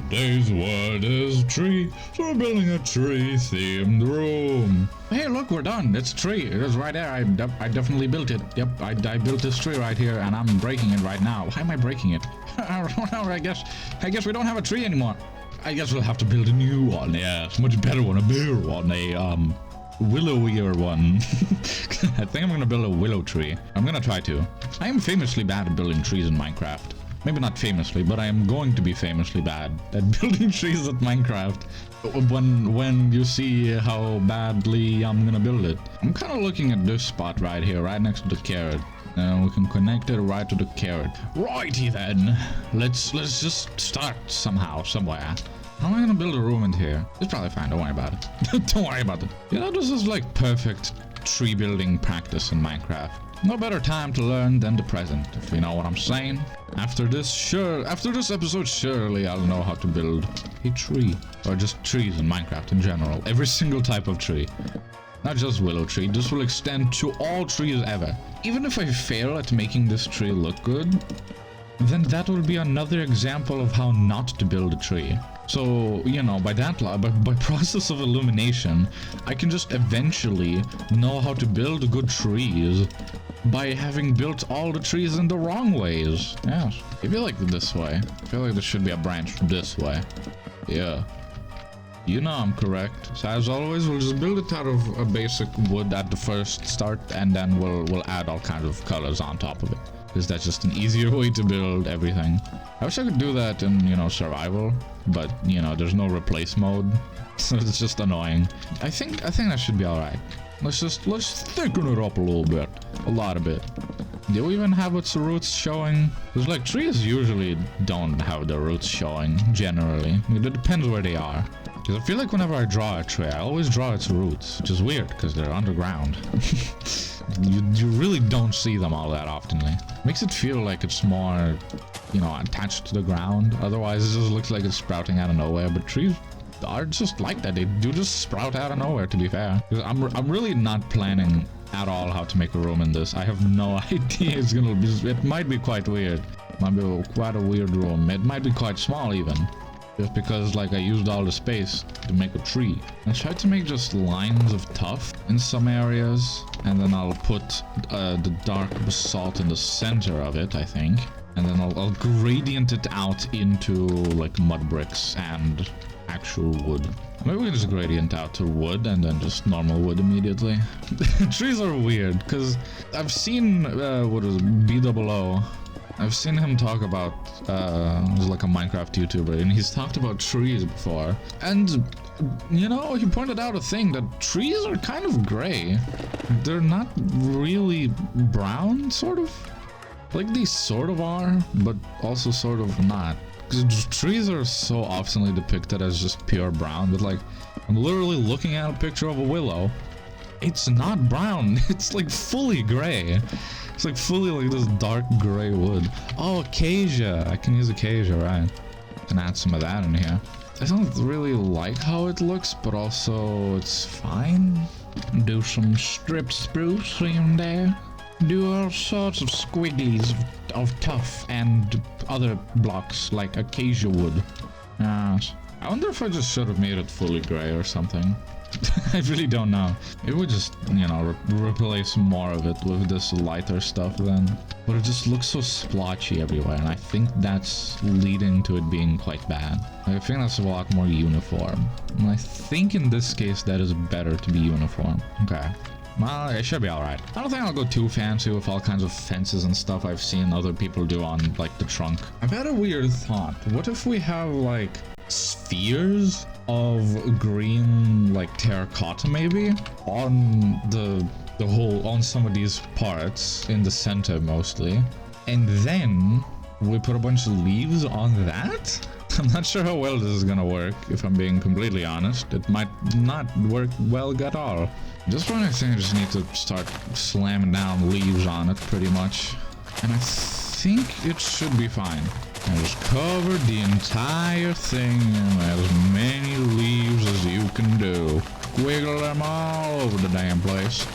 Today's word is tree, so we're building a tree-themed room. Hey, look, we're done. It's a tree. It is right there. I definitely built it. Yep, I built this tree right here, and I'm breaking it right now. Why am I breaking it? I don't know. I guess we don't have a tree anymore. I guess we'll have to build a new one. Yes, much better one, a bigger one, a willowier one. I think I'm gonna build a willow tree. I'm gonna try to. I am famously bad at building trees in Minecraft. Maybe not famously, but I am going to be famously bad at building trees at Minecraft when you see how badly I'm gonna build it. I'm kind of looking at this spot right here, right next to the carrot. And we can connect it right to the carrot. Righty then. Let's just start somehow, somewhere. How am I gonna build a room in here? It's probably fine, don't worry about it. Don't worry about it. You know, this is like perfect tree building practice in Minecraft. No better time to learn than the present, if you know what I'm saying. After this episode, surely I'll know how to build a tree. Or just trees in Minecraft in general. Every single type of tree. Not just willow tree, this will extend to all trees ever. Even if I fail at making this tree look good, then that will be another example of how not to build a tree. So, you know, by process of elimination, I can just eventually know how to build good trees by having built all the trees in the wrong ways. Yes. I feel like this way. I feel like there should be a branch this way. Yeah. You know I'm correct. So as always, we'll just build it out of a basic wood at the first start, and then we'll add all kinds of colors on top of it. Because that's just an easier way to build everything. I wish I could do that in, you know, survival, but, you know, there's no replace mode, so it's just annoying. I think that should be alright. Let's thicken it up a little bit. A lot of it. Do we even have its roots showing? Because, like, trees usually don't have their roots showing, generally. It depends where they are. Because I feel like whenever I draw a tree, I always draw its roots, which is weird, because they're underground. You really don't see them all that oftenly. Makes it feel like it's more, you know, attached to the ground. Otherwise, it just looks like it's sprouting out of nowhere. But trees are just like that. They do just sprout out of nowhere, to be fair. I'm really not planning at all how to make a room in this. I have no idea. It might be quite weird. It might be quite a weird room. It might be quite small even. Just because, like, I used all the space to make a tree. I tried to make just lines of tuff in some areas, and then I'll put the dark basalt in the center of it, I think. And then I'll gradient it out into, like, mud bricks and actual wood. Maybe we can just gradient out to wood and then just normal wood immediately. Trees are weird, because I've seen, what is it, B00. I've seen him talk about, he's like a Minecraft YouTuber, and he's talked about trees before. And, you know, he pointed out a thing, that trees are kind of gray. They're not really brown, sort of. Like, they sort of are, but also sort of not. Because trees are so oftenly depicted as just pure brown, but, like, I'm literally looking at a picture of a willow. It's not brown, it's like fully gray. It's like fully like this dark gray wood. Oh, acacia. I can use acacia, right? I can add some of that in here. I don't really like how it looks, but also it's fine. Do some strip spruce here and there. Do all sorts of squigglies of tuff and other blocks like acacia wood. I wonder if I just should have made it fully gray or something. I really don't know. It would just, you know, replace more of it with this lighter stuff then. But it just looks so splotchy everywhere, and I think that's leading to it being quite bad. I think that's a lot more uniform. And I think in this case that is better to be uniform. Okay. Well, it should be alright. I don't think I'll go too fancy with all kinds of fences and stuff I've seen other people do on, like, the trunk. I've had a weird thought. What if we have, like, spheres of green, like, terracotta maybe on the whole, on some of these parts in the center mostly, and then we put a bunch of leaves on that? I'm not sure how well this is gonna work, if I'm being completely honest. It might not work well at all. This one I think I just need to start slamming down leaves on it pretty much, and I think it should be fine. And just cover the entire thing in as many leaves as you can do. Wiggle them all over the damn place.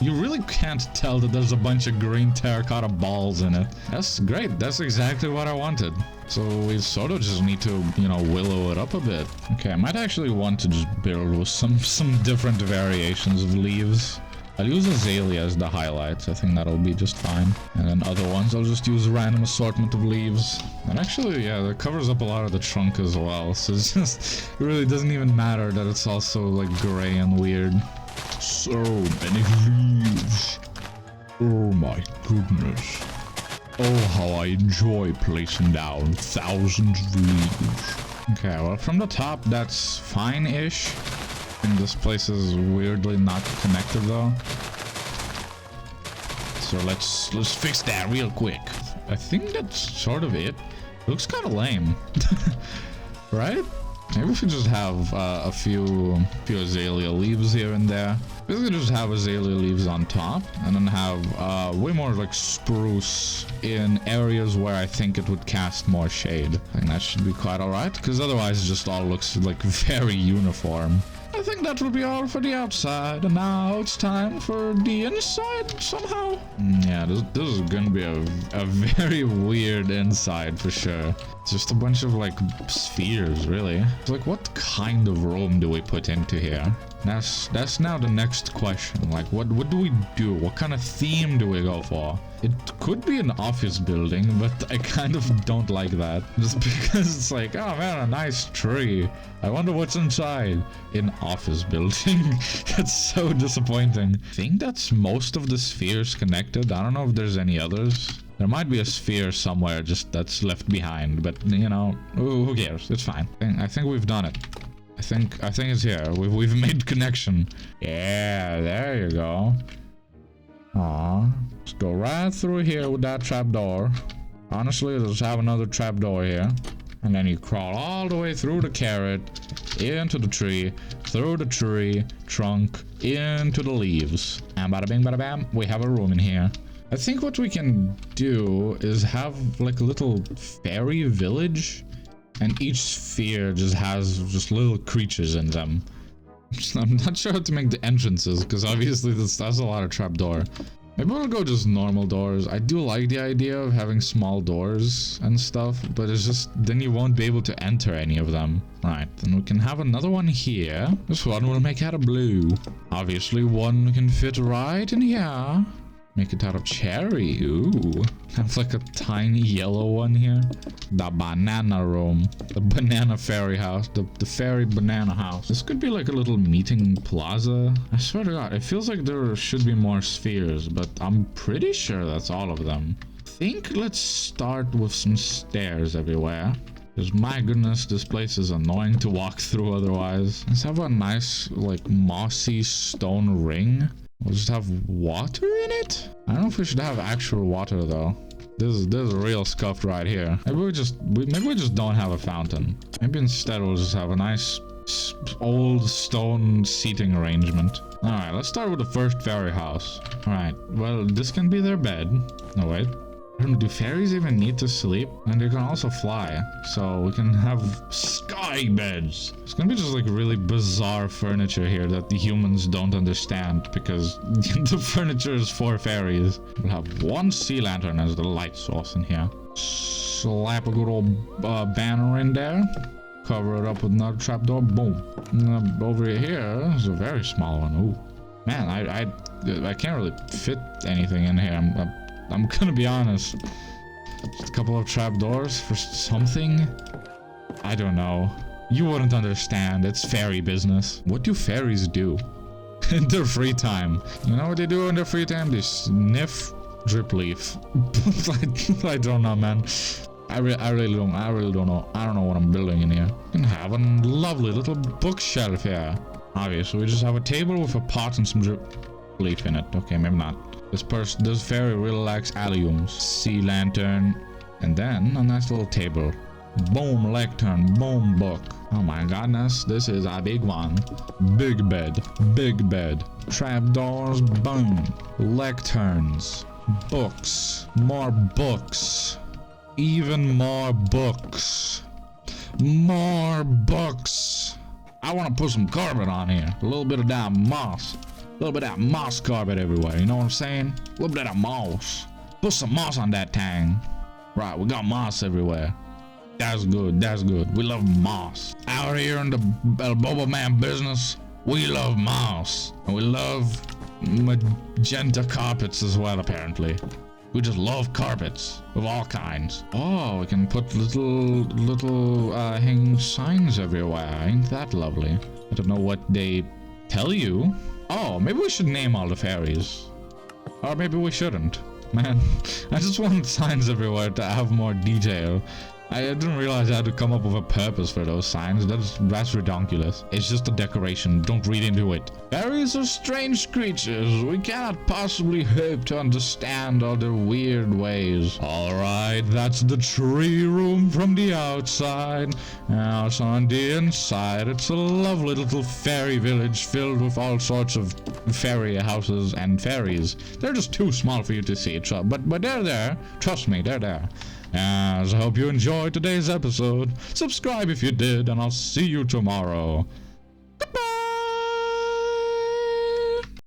You really can't tell that there's a bunch of green terracotta balls in it. That's great. That's exactly what I wanted. So we sort of just need to, you know, willow it up a bit. Okay, I might actually want to just build with some different variations of leaves. I'll use azalea as the highlights. I think that'll be just fine. And then other ones, I'll just use a random assortment of leaves. And actually, yeah, that covers up a lot of the trunk as well. So it's just, it really doesn't even matter that it's also like gray and weird. So many leaves. Oh my goodness. Oh, how I enjoy placing down thousands of leaves. Okay, well, from the top, that's fine-ish. I think this place is weirdly not connected though. So let's fix that real quick. I think that's sort of it. Looks kind of lame, right? Maybe we should just have a few azalea leaves here and there. Basically just have azalea leaves on top and then have way more like spruce in areas where I think it would cast more shade. I think that should be quite alright, because otherwise it just all looks like very uniform. I think that will be all for the outside, and now it's time for the inside somehow. Yeah, this is gonna be a very weird inside for sure. It's just a bunch of like spheres, really. It's like, what kind of room do we put into here? That's now the next question. Like, what do we do? What kind of theme do we go for? It could be an office building, but I kind of don't like that. Just because it's like, oh man, a nice tree. I wonder what's inside. An office building. That's so disappointing. I think that's most of the spheres connected. I don't know if there's any others. There might be a sphere somewhere just that's left behind, but you know, who cares? It's fine. I think we've done it. I think it's here. We've made connection. Yeah, there you go. Aw. Let's go right through here with that trapdoor. Honestly, let's have another trapdoor here. And then you crawl all the way through the carrot, into the tree, through the tree, trunk, into the leaves. And bada bing bada bam, we have a room in here. I think what we can do is have like a little fairy village. And each sphere just has just little creatures in them. I'm not sure how to make the entrances, because obviously that's a lot of trapdoor. Maybe we'll go just normal doors. I do like the idea of having small doors and stuff, but it's just, then you won't be able to enter any of them. Right, then we can have another one here. This one will make out of blue. Obviously one can fit right in here. Make it out of cherry. Ooh. Have like a tiny yellow one here. The banana room. The banana fairy house. The fairy banana house. This could be like a little meeting plaza. I swear to God, it feels like there should be more spheres, but I'm pretty sure that's all of them. I think let's start with some stairs everywhere. Because my goodness, this place is annoying to walk through otherwise. Let's have a nice like mossy stone ring. We'll just have water in it? I don't know if we should have actual water though. This is real scuffed right here. Maybe we just don't have a fountain. Maybe instead we'll just have a nice old stone seating arrangement. Alright, let's start with the first fairy house. Alright, well, this can be their bed. No, wait. Do fairies even need to sleep? And they can also fly. So we can have sky beds. It's gonna be just like really bizarre furniture here that the humans don't understand, because the furniture is for fairies. We'll have one sea lantern as the light source in here. Slap a good old banner in there. Cover it up with another trapdoor. Boom. Over here is a very small one. Ooh. Man, I can't really fit anything in here. I'm gonna be honest. Just a couple of trapdoors for something? I don't know. You wouldn't understand. It's fairy business. What do fairies do in their free time? You know what they do in their free time? They sniff drip leaf. I don't know, man. I really don't know. I don't know what I'm building in here. You can have a lovely little bookshelf here. Obviously, we just have a table with a pot and some drip leaf in it. Okay, maybe not. This fairy really likes alliums. Sea lantern. And then a nice little table. Boom, lectern. Boom, book. Oh my goodness, this is a big one. Big bed. Big bed. Trapdoors. Boom. Lecterns. Books. More books. Even more books. More books. I want to put some carpet on here. A little bit of damn moss. little bit of that moss carpet everywhere, you know what I'm saying? A little bit of that moss. Put some moss on that tang. Right, we got moss everywhere. That's good, that's good. We love moss. Out here in the Boba Man business, we love moss. And we love magenta carpets as well, apparently. We just love carpets of all kinds. Oh, we can put little hanging signs everywhere. Ain't that lovely? I don't know what they tell you. Oh, maybe we should name all the fairies. Or maybe we shouldn't. Man, I just want signs everywhere to have more detail. I didn't realize I had to come up with a purpose for those signs. That's ridiculous. It's just a decoration. Don't read into it. Fairies are strange creatures. We cannot possibly hope to understand all their weird ways. Alright, that's the tree room from the outside. Now it's on the inside. It's a lovely little fairy village filled with all sorts of fairy houses and fairies. They're just too small for you to see, but they're there. Trust me, they're there. As I hope you enjoyed today's episode. Subscribe if you did, and I'll see you tomorrow.